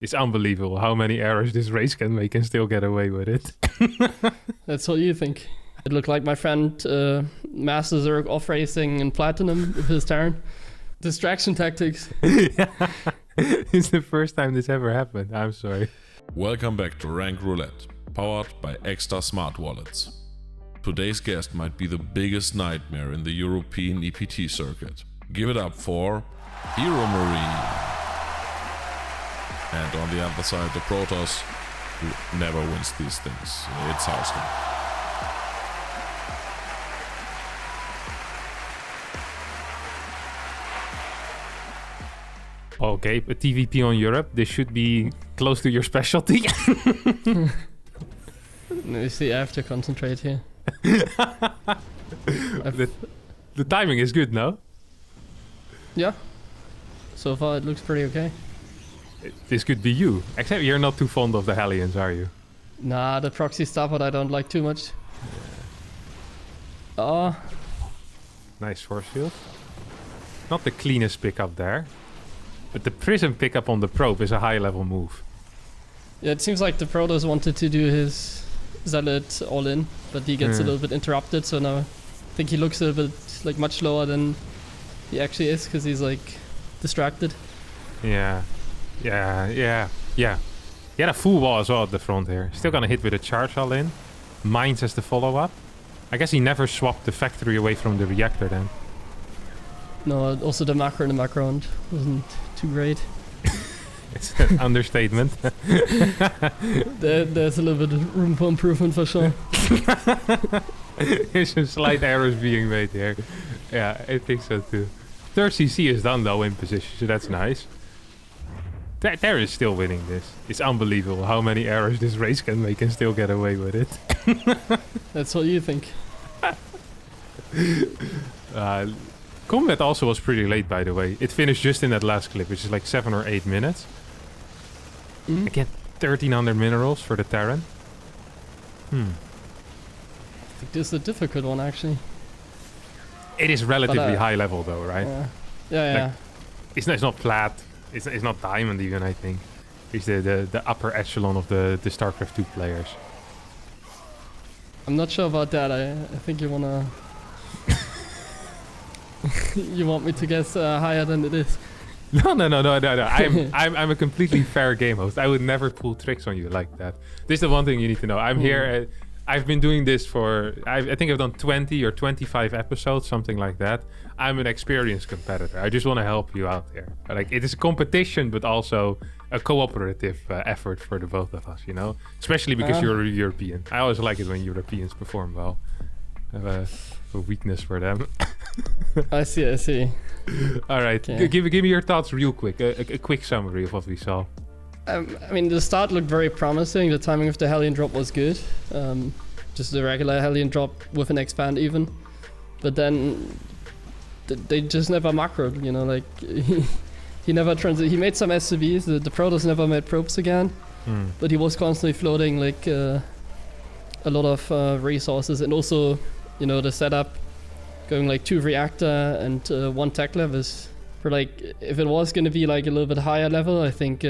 It's unbelievable how many errors this race can make and still get away with it. That's what you think. It looked like my friend Master Zerg off racing in Platinum with his turn. Distraction tactics. It's the first time this ever happened. I'm sorry. Welcome back to Rank Roulette, powered by Ekster smart wallets. Today's guest might be the biggest nightmare in the European EPT circuit. Give it up for HeRoMaRinE. And on the other side, the Protoss, who never wins these things. It's Harstem. Okay, a TVP on Europe. This should be close to your specialty. You see, I have to concentrate here. The timing is good, no? Yeah. So far it looks pretty okay. This could be you. Except you're not too fond of the Hellions, are you? Nah, the proxy starboard I don't like too much. Nice force field. Not the cleanest pickup there. But the prism pickup on the probe is a high level move. Yeah, it seems like the Protoss wanted to do his Zealot all in, but he gets a little bit interrupted, so now I think he looks a little bit like much lower than he actually is, because he's like distracted. Yeah. He had a full wall as well at the front here. Still gonna hit with a charge all in. Mines as the follow-up. I guess he never swapped the factory away from the reactor then. No, also the macro in the background wasn't too great. It's an understatement. There's a little bit of room for improvement for sure. There's some slight errors being made here. Yeah, I think so too. Third CC is done though in position, so that's nice. There is still winning this. It's unbelievable how many errors this race can make and still get away with it. That's what you think. Combat also was pretty late, by the way. It finished just in that last clip, which is like 7 or 8 minutes. Again, 1300 minerals for the Terran. I think this is a difficult one actually. It is relatively high level though, right? Yeah. Like, it's not flat. It's not diamond even, I think. It's the upper echelon of the StarCraft 2 players. I'm not sure about that. I think you wanna... you want me to guess higher than it is. No. I'm a completely fair game host. I would never pull tricks on you like that. This is the one thing you need to know. I'm here. I've been doing this for... I think I've done 20 or 25 episodes, something like that. I'm an experienced competitor. I just want to help you out here. Like, it is a competition, but also a cooperative effort for the both of us, you know? Especially because you're a European. I always like it when Europeans perform well. I have a weakness for them. I see. All right, okay. Give me your thoughts real quick. A quick summary of what we saw. I mean, the start looked very promising. The timing of the Hellion drop was good. Just the regular Hellion drop with an expand even. But then they just never macroed, you know, like he never he made some SCVs. The Protoss never made probes again. But he was constantly floating like a lot of resources, and also, you know, the setup going like 2 reactor and 1 tech level is for like, if it was going to be like a little bit higher level, I think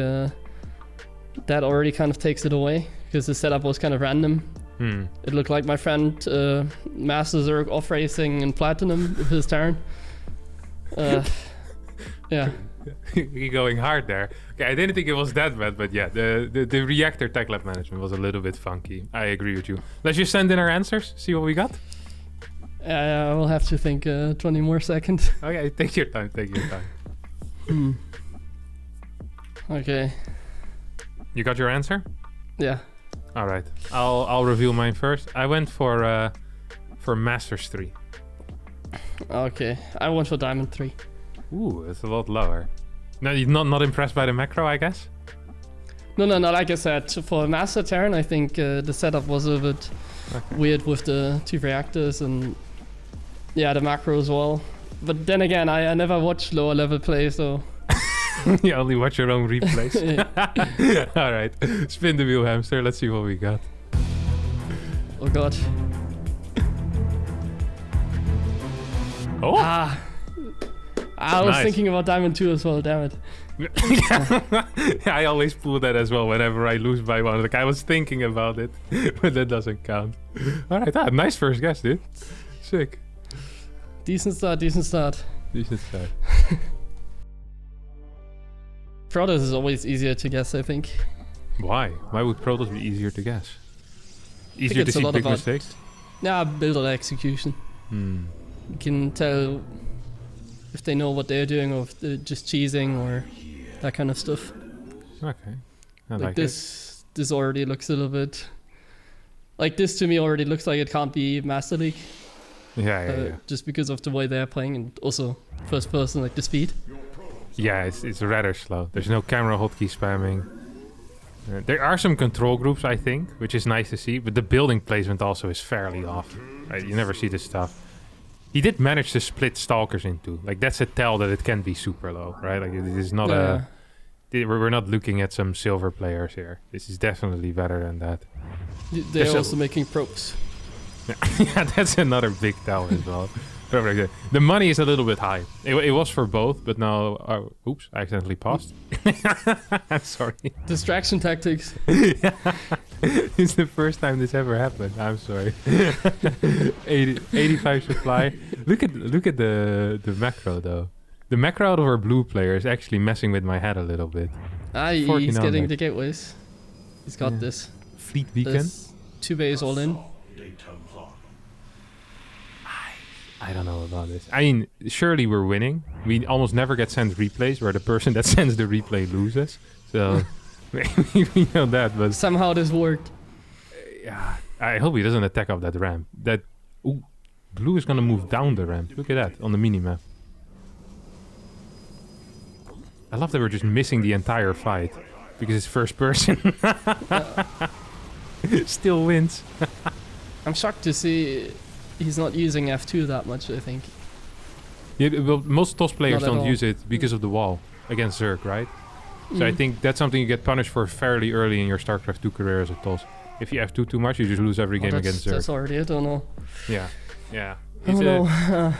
that already kind of takes it away, because the setup was kind of random. It looked like my friend Master Zerg off racing in Platinum with his turn. Yeah. You're going hard there. Okay, I didn't think it was that bad, but yeah, the reactor tech lab management was a little bit funky. I agree with you. Let's just send in our answers, see what we got. I will have to think 20 more seconds. Okay, take your time. Okay. You got your answer? Yeah. All right. I'll reveal mine first. I went for Masters 3. Okay. I went for Diamond 3. Ooh, that's a lot lower. No, you're not impressed by the macro, I guess? No. Like I said, for Master Terran, I think the setup was a bit weird with the 2 reactors and yeah, the macro as well. But then again, I never watched lower level play, so... You only watch your own replays. All right, spin the wheel, hamster. Let's see what we got. Oh god. Oh! I was thinking about Diamond 2 as well, damn it. I always pull that as well whenever I lose by one. Like I was thinking about it, but that doesn't count. All right, nice first guess, dude. Sick. Decent start, decent start. Decent start. Protoss is always easier to guess, I think. Why? Why would Protoss be easier to guess? Easier to it's a see lot big about- mistakes? Yeah, build or execution. You can tell if they know what they're doing or if they're just cheesing or that kind of stuff. Okay. I Like like it. this already looks a little bit... Like this to me already looks like it can't be Master League. Yeah. Just because of the way they're playing and also first person, like the speed. Yeah, it's rather slow. There's no camera hotkey spamming. There are some control groups, I think, which is nice to see, but the building placement also is fairly off. Right? You never see this stuff. He did manage to split stalkers in two. Like that's a tell that it can be super low, right? Like it is not we're not looking at some silver players here. This is definitely better than that. They're There's also making probes. Yeah, that's another big tell as well. The money is a little bit high. It was for both, but now... oops, I accidentally paused. I'm sorry. Distraction tactics. It's the first time this ever happened. I'm sorry. 85 supply. Look at the macro, though. The macro out of our blue player is actually messing with my head a little bit. He's 14 getting on the gateways. He's got this. Fleet Beacon. There's 2 bays all in. I don't know about this. I mean, surely we're winning. We almost never get sent replays where the person that sends the replay loses. So maybe we know that, but Somehow this worked. yeah, I hope he doesn't attack up that ramp. Ooh, blue is gonna move down the ramp. Look at that on the minimap. I love that we're just missing the entire fight because it's first person. Still wins. I'm shocked to see he's not using F2 that much, I think. Yeah, well, most TOS players Not at don't all. use it because of the wall against Zerg, right? So I think that's something you get punished for fairly early in your StarCraft 2 career as a TOS. If you F2 too much, you just lose every game against Zerg. That's already it, I don't know. Yeah. I It's don't know.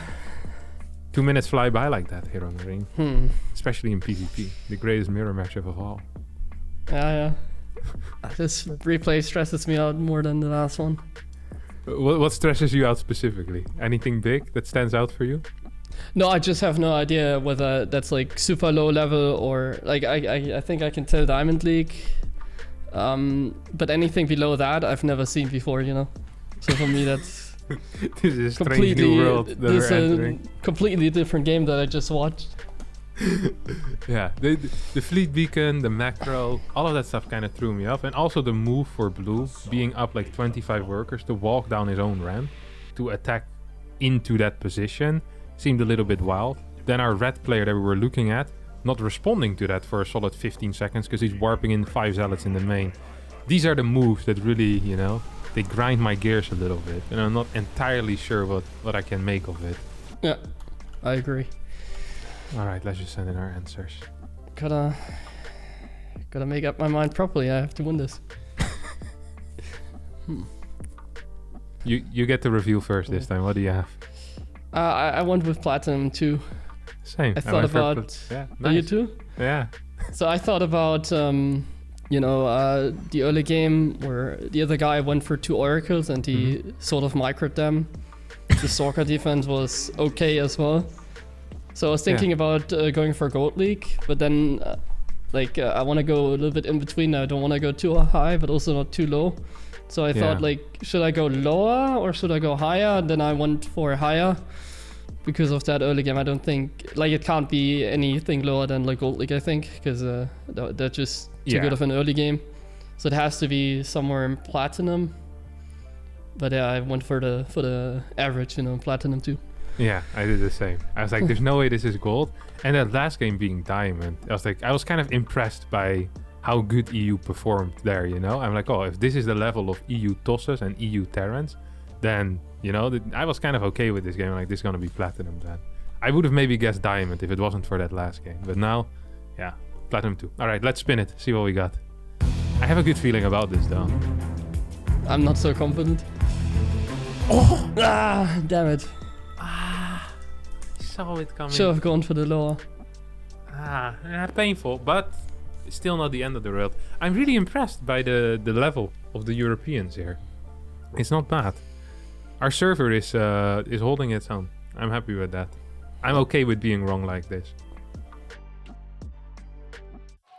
2 minutes fly by like that, HeRoMaRinE. Especially in PvP, the greatest mirror matchup of all. Yeah. This replay stresses me out more than the last one. What stresses you out specifically? Anything big that stands out for you? No, I just have no idea whether that's like super low level or like I think I can tell Diamond League. But anything below that I've never seen before, you know. So for me that's This is a strange new world that this we're is entering. a completely different game that I just watched. Yeah, the Fleet Beacon, the macro, all of that stuff kind of threw me off. And also the move for blue, being up like 25 workers to walk down his own ramp to attack into that position seemed a little bit wild. Then our red player that we were looking at, not responding to that for a solid 15 seconds because he's warping in 5 zealots in the main. These are the moves that really, you know, they grind my gears a little bit. And I'm not entirely sure what I can make of it. Yeah, I agree. Alright, let's just send in our answers. Gotta make up my mind properly. I have to win this. You get the review first this time. What do you have? I went with Platinum too. Same. I thought went for about... yeah, Oh, you nice. too? Yeah. So I thought about, the early game where the other guy went for 2 oracles and he sort of microed them. The Stalker defense was okay as well. So I was thinking about going for Gold League, but then I want to go a little bit in between. I don't want to go too high, but also not too low. So I thought should I go lower or should I go higher? And then I went for higher because of that early game. I don't think it can't be anything lower than like Gold League, I think, because that's just too good of an early game. So it has to be somewhere in Platinum. But yeah, I went for the average, Platinum too. Yeah, I did the same. I was like, there's no way this is gold. And that last game being diamond, I was kind of impressed by how good EU performed there, I'm like, oh, if this is the level of EU tosses and EU Terrans, then, I was kind of okay with this game. Like, this is going to be platinum then. I would have maybe guessed diamond if it wasn't for that last game. But now, yeah, platinum 2. All right, let's spin it, see what we got. I have a good feeling about this, though. I'm not so confident. Oh! Damn it. Saw it coming. Should have gone for the lower. Painful, but still not the end of the world. I'm really impressed by the level of the Europeans here. It's not bad. Our server is holding its own. I'm happy with that. I'm okay with being wrong like this.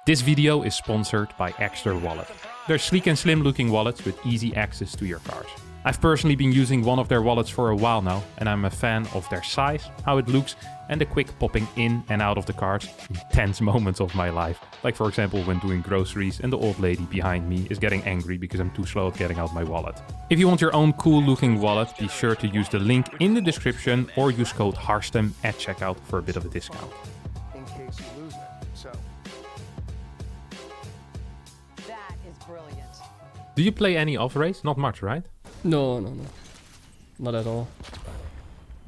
This video is sponsored by Ekster wallet. They're sleek and slim looking wallets with easy access to your cards. I've personally been using one of their wallets for a while now, and I'm a fan of their size, how it looks, and the quick popping in and out of the cards in tense moments of my life. Like for example when doing groceries and the old lady behind me is getting angry because I'm too slow at getting out my wallet. If you want your own cool looking wallet, be sure to use the link in the description or use code Harstem at checkout for a bit of a discount. In case you lose it. So That is brilliant. Do you play any off-race? Not much, right? No. Not at all.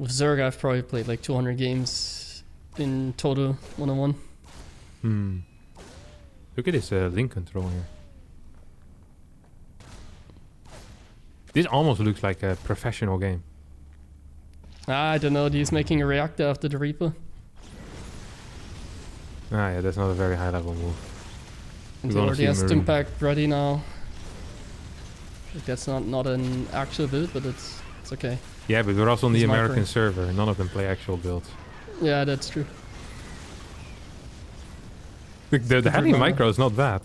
With Zerg, I've probably played like 200 games in total, one-on-one. Look at this link control here. This almost looks like a professional game. I don't know, he's making a reactor after the Reaper. Ah yeah, that's not a very high level move. He gonna already see has Marine. Stimpack ready now. Like that's not an actual build, but it's okay. Yeah, but we're also on the It's American micro. server. None of them play actual builds. Yeah, that's true. The heavy micro is not bad.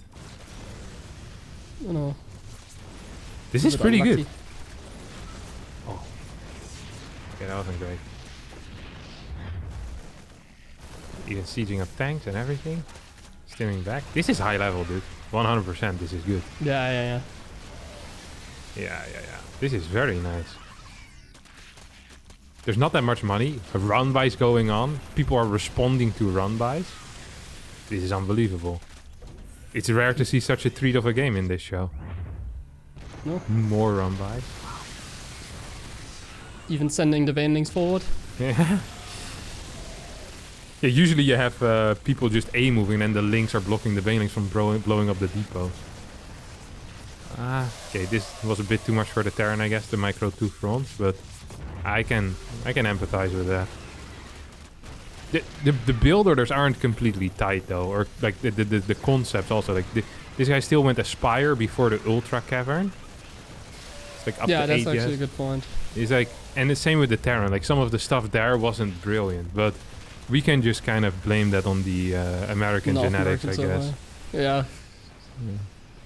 You know. This a is bit pretty unlucky. good. Oh. Yeah, that wasn't great. Even sieging up tanks and everything. Stimming back. This is high level, dude. 100% this is good. Yeah. Yeah. This is very nice. There's not that much money. Run-bys going on. People are responding to run-bys. This is unbelievable. It's rare to see such a treat of a game in this show. No. More run-bys. Even sending the banelings forward. Yeah. Yeah, usually you have people just A moving and the links are blocking the banelings from blowing up the depot. Okay, this was a bit too much for the Terran, I guess, the micro 2 fronts, but I can empathize with that. The build orders aren't completely tight though, or like the concepts also. Like this guy still went Aspire before the Ultra Cavern. It's like up Yeah, to that's 8 actually yes. a good point. It's like, and the same with the Terran. Like some of the stuff there wasn't brilliant, but we can just kind of blame that on the American North genetics, American I guess. server. Yeah.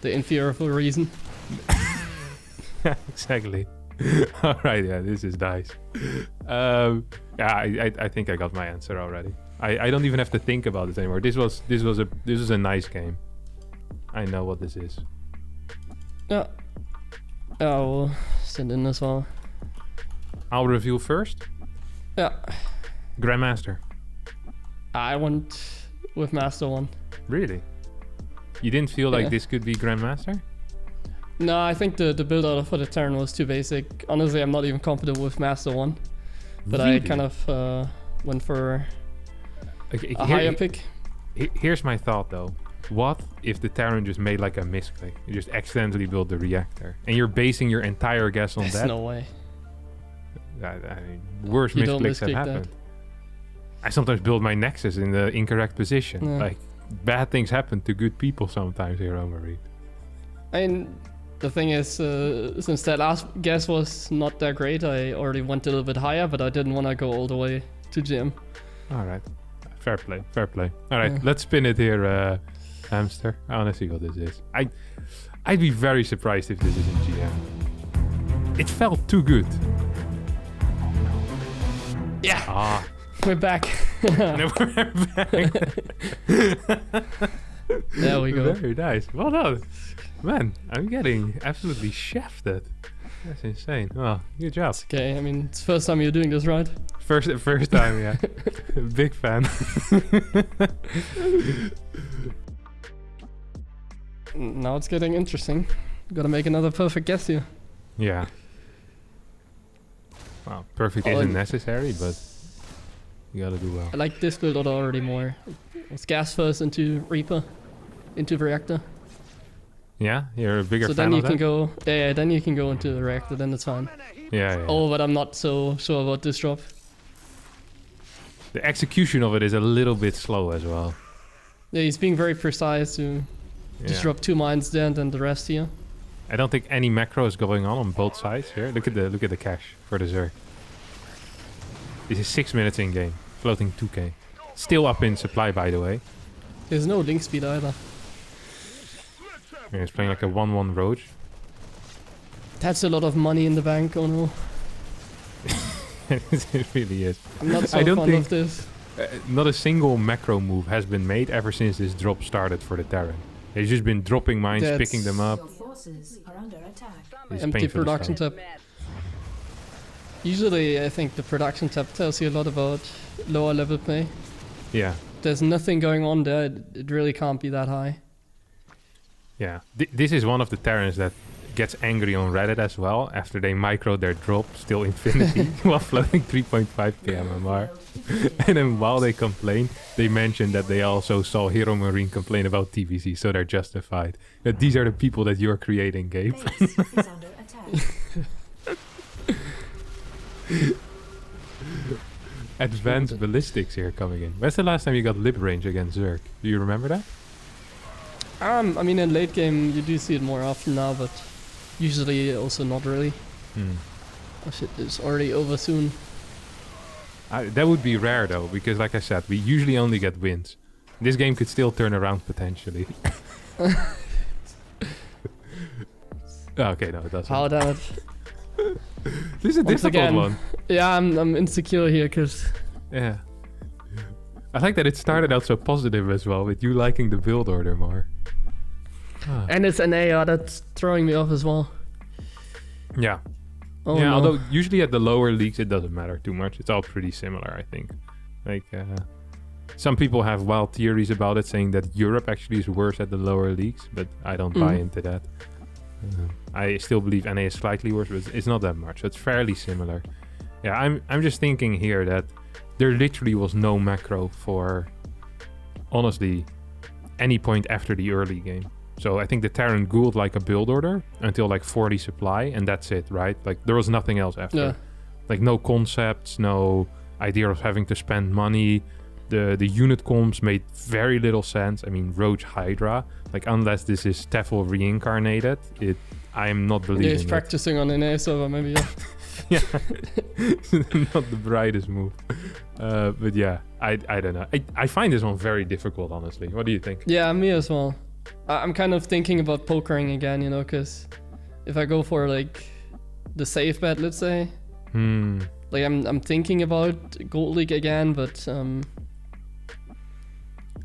The inferior reason. Yeah, exactly. All right, yeah, this is nice. Yeah, I think I got my answer already. I don't even have to think about it anymore. This was a nice game. I know what this is. Yeah. I will send in as well. I'll reveal first. Yeah. Grandmaster. I went with Master 1. Really? You didn't feel like Yeah. this could be Grandmaster? No, I think the build order for the Terran was too basic. Honestly, I'm not even confident with Master 1. But I Really? kind of went for Okay, a higher pick. Here's my thought though. What if the Terran just made like a misclick? You just accidentally built the reactor. And you're basing your entire guess on There's that? no way. I mean, worst You don't misclicks have misclick happened. that. I sometimes build my Nexus in the incorrect position. Yeah. Like, bad things happen to good people sometimes here, HeRoMaRinE. I mean, the thing is, since that last guess was not that great, I already went a little bit higher, but I didn't want to go all the way to GM. Alright. Fair play, fair play. Alright, Yeah. let's spin it here, Hamster. I wanna see what this is. I'd be very surprised if this isn't GM. It felt too good. Yeah, Ah, we're back. no, we're back. There we go. Very nice. Well done. Man, I'm getting absolutely shafted. That's insane. Oh, good job. Okay, I mean, it's the first time you're doing this, right? First time, yeah. Big fan. Now it's getting interesting. Gotta make another perfect guess here. Yeah. Well, perfect Oh, isn't and- necessary, but you gotta do well. I like this build order already more. It's gas first into Reaper, into the reactor. Yeah, you're a bigger So fan then you of can that? go, yeah, then you can go into the reactor, then it's fine. Yeah. Oh, but I'm not so sure about this drop. The execution of it is a little bit slow as well. Yeah, he's being very precise to just drop 2 mines there and then the rest here. I don't think any macro is going on both sides here. Look at the cash for the Zerg. This is 6 minutes in game, floating 2k. Still up in supply, by the way. There's no link speed either. Yeah, he's playing like a 1-1 Roach. That's a lot of money in the bank, oh no. It really is. I'm not so I don't fond think of this. Not a single macro move has been made ever since this drop started for the Terran. They've just been dropping mines, picking them up. Your forces are under attack. It's Empty painful production stuff. tab. Usually I think the production tab tells you a lot about lower level play. Yeah, There's nothing going on there, it really can't be that high. yeah. This is one of the Terrans that gets angry on Reddit as well after they micro their drop still infinity while floating 3.5k MMR. And then while they complain, they mention that they also saw HeRoMaRinE complain about TVC, so they're justified. That these are the people that you're creating, Gabe. Base is under attack. Advanced ballistics here coming in. When's the last time you got lip range against Zerg? Do you remember that? I mean in late game you do see it more often now, but usually also not really. Oh shit, it's already over soon. That would be rare though, because like I said, we usually only get wins. This game could still turn around potentially. Okay, no, it doesn't. How that? This is a Once difficult again, one. Yeah, I'm insecure here because Yeah. I like that it started out so positive as well, with you liking the build order more. Ah. and it's an AR that's throwing me off as well. Yeah. Oh Yeah, no. although usually at the lower leagues it doesn't matter too much. It's all pretty similar, I think. Like, some people have wild theories about it, saying that Europe actually is worse at the lower leagues, but I don't buy into that. I still believe NA is slightly worse, but it's not that much. It's fairly similar. Yeah, I'm just thinking here that there literally was no macro for, honestly, any point after the early game. So I think the Terran Gould like a build order until like 40 supply, and that's it, right? Like there was nothing else after. Yeah. Like no concepts, no idea of having to spend money. The unit comps made very little sense. I mean, Roach Hydra, like unless this is Tefl reincarnated, I'm not believing Yeah, he's practicing on an NA server maybe. Yeah. Yeah, not the brightest move. But yeah, I don't know. I find this one very difficult, honestly. What do you think? Yeah, me as well. I'm kind of thinking about pokering again, you know, because if I go for like the safe bet, let's say, like I'm thinking about Gold League again, but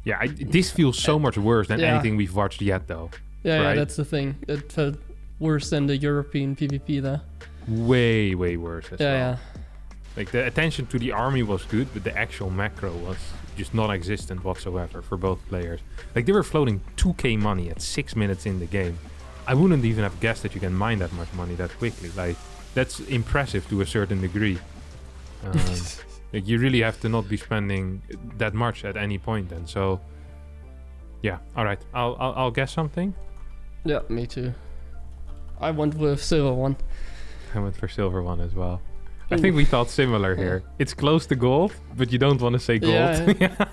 Yeah, this feels so much worse than Yeah. anything we've watched yet, though. yeah, Right. that's the thing. It felt worse than the European PvP there. Way, way worse as well. Yeah. Like the attention to the army was good, but the actual macro was just non-existent whatsoever for both players. Like they were floating 2k money at 6 minutes in the game. I wouldn't even have guessed that you can mine that much money that quickly. Like that's impressive to a certain degree. Like you really have to not be spending that much at any point then. So yeah, all right. I'll guess something. Yeah, me too. I went with silver one. I went for silver one as well. I think we thought similar here. It's close to gold, but you don't want to say gold. Yeah.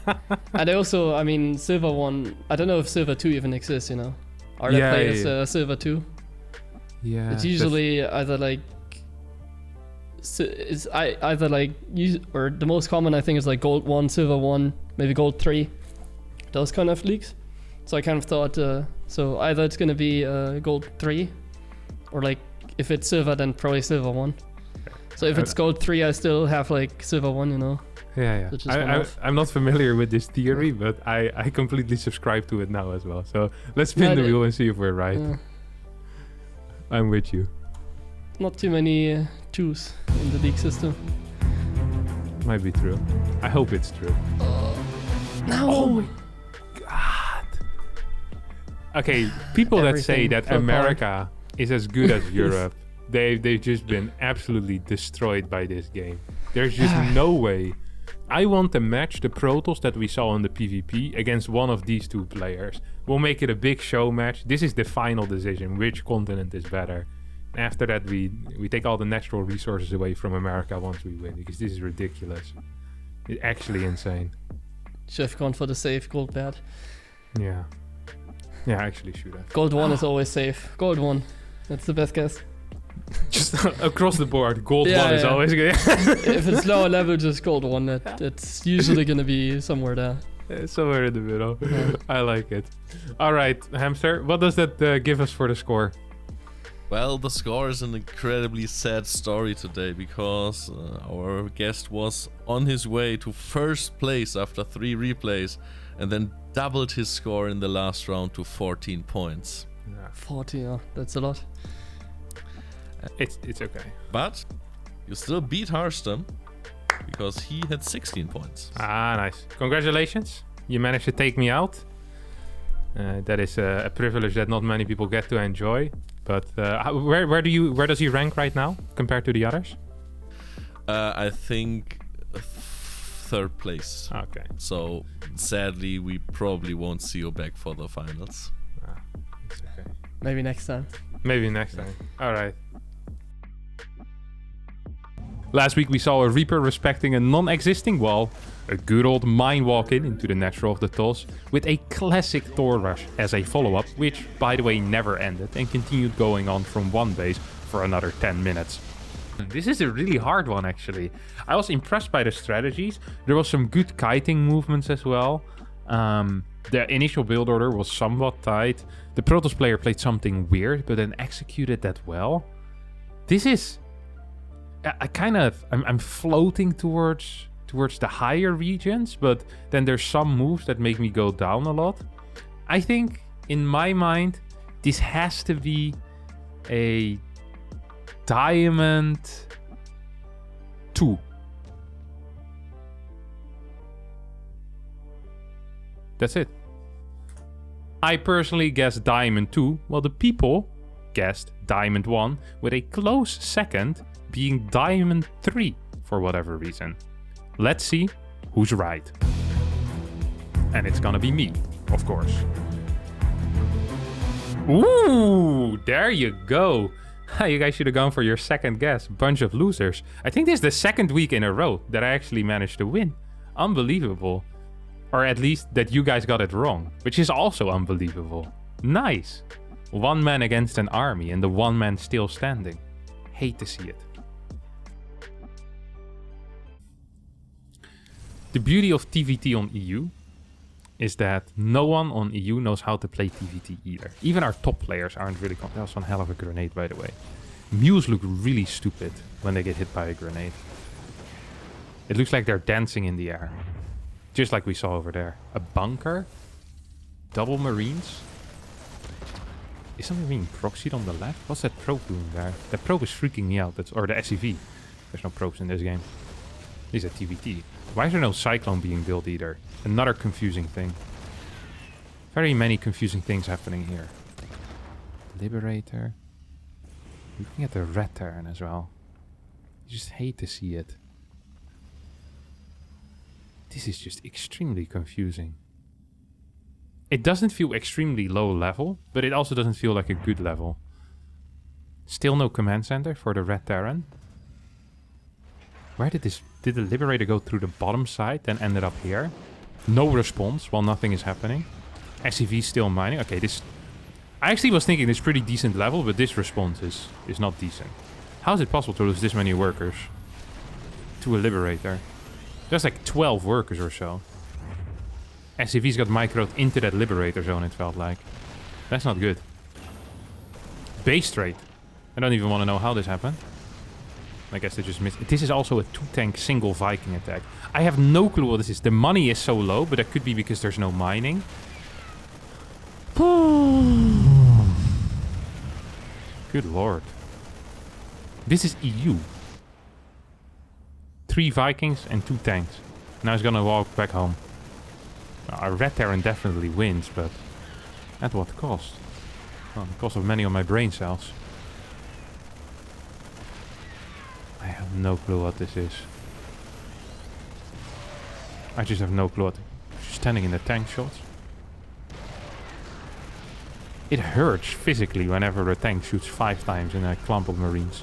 And also, I mean, silver one. I don't know if silver two even exists. You know, are there Yeah, players yeah. Silver two? Yeah. It's usually either like either like or the most common I think is like gold one, silver one, maybe gold three, those kind of leagues. So I kind of thought so either it's gonna be gold three, or like if it's silver then probably silver one. So if it's gold three, I still have like silver one, you know. Yeah. Which is one off. I'm not familiar with this theory, but I completely subscribe to it now as well. So let's spin Yeah, the wheel and see if we're right. I'm with you. Not too many twos in the league system. Might be true. I hope it's true. No. Oh my god. Okay, people that say Everything that fell America is as good as Europe, they've just been absolutely destroyed by this game. There's just no way. I want to match the Protoss that we saw in the PvP against one of these two players. We'll make it a big show match. This is the final decision, which continent is better. After that, we take all the natural resources away from America once we win, because this is ridiculous. It's actually insane. Should have gone for the safe gold bet. Yeah. Yeah, I actually should have. Gold 1 is always safe. Gold 1. That's the best guess. Just across the board, gold Yeah, 1 is yeah. always good. If it's lower level, just gold 1. It's usually going to be somewhere there. Somewhere in the middle. Yeah. I like it. All right, Hamster, what does that give us for the score? Well, the score is an incredibly sad story today because our guest was on his way to first place after 3 replays and then doubled his score in the last round to 14 points. 40, yeah, that's a lot. It's okay. But you still beat Harstem because he had 16 points. Ah, nice. Congratulations. You managed to take me out. That is a privilege that not many people get to enjoy. But where does he rank right now compared to the others? I think 3rd place. Okay. So sadly, we probably won't see you back for the finals. It's okay. Maybe next time. Maybe next time. All right. Last week we saw a Reaper respecting a non-existing wall, a good old mine walk-in into the natural of the toss, with a classic Thor rush as a follow-up, which by the way never ended and continued going on from one base for another 10 minutes. This is a really hard one actually. I was impressed by the strategies. There was some good kiting movements as well. The initial build order was somewhat tight. The Protoss player played something weird but then executed that well. This is... I'm floating towards the higher regions, but then there's some moves that make me go down a lot. I think, in my mind, this has to be a Diamond 2. That's it. I personally guessed Diamond 2, while the people guessed Diamond 1, with a close second being Diamond 3 for whatever reason. Let's see who's right. And it's gonna be me, of course. Ooh, there you go. You guys should have gone for your second guess. Bunch of losers. I think this is the second week in a row that I actually managed to win. Unbelievable. Or at least that you guys got it wrong, which is also unbelievable. Nice. One man against an army and the one man still standing. Hate to see it. The beauty of TVT on EU is that no one on EU knows how to play TVT either. Even our top players aren't really... That was one hell of a grenade, by the way. Mules look really stupid when they get hit by a grenade. It looks like they're dancing in the air. Just like we saw over there. A bunker? Double Marines? Is something being proxied on the left? What's that probe doing there? That probe is freaking me out. Or the SCV. There's no probes in this game. These are TVT. Why is there no Cyclone being built either? Another confusing thing. Very many confusing things happening here. Liberator. Looking at the red Terran as well. You just hate to see it. This is just extremely confusing. It doesn't feel extremely low level, but it also doesn't feel like a good level. Still no command center for the red Terran. Where did the Liberator go through the bottom side, then ended up here? No response while nothing is happening. SCV still mining. Okay, this... I actually was thinking this is pretty decent level, but this response is not decent. How is it possible to lose this many workers to a Liberator? There's like 12 workers or so. SCV's got microed into that Liberator zone, it felt like. That's not good. Base trade. I don't even want to know how this happened. I guess they just missed. This is also a 2-tank single Viking attack. I have no clue what this is. The money is so low, but that could be because there's no mining. Good lord. This is EU. 3 Vikings and 2 tanks. Now he's gonna walk back home. Our red Terran definitely wins, but at what cost? Well, the cost of many of my brain cells. I have no clue what this is. I just have no clue what... Standing in the tank shots. It hurts physically whenever a tank shoots 5 times in a clump of Marines.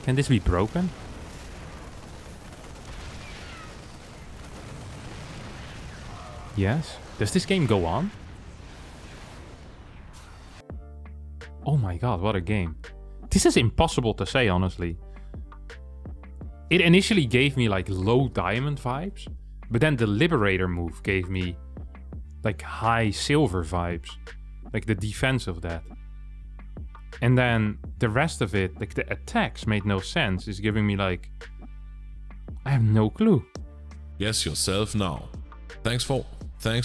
Can this be broken? Yes. Does this game go on? Oh my god, what a game. This is impossible to say, honestly. It initially gave me like low diamond vibes, but then the Liberator move gave me like high silver vibes. Like the defense of that. And then the rest of it, like the attacks made no sense. It's giving me like... I have no clue. Guess yourself now. Thanks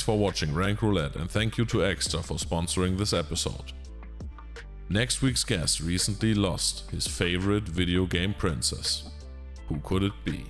for watching Rank Roulette, and thank you to Ekster for sponsoring this episode. Next week's guest recently lost his favorite video game princess. Who could it be?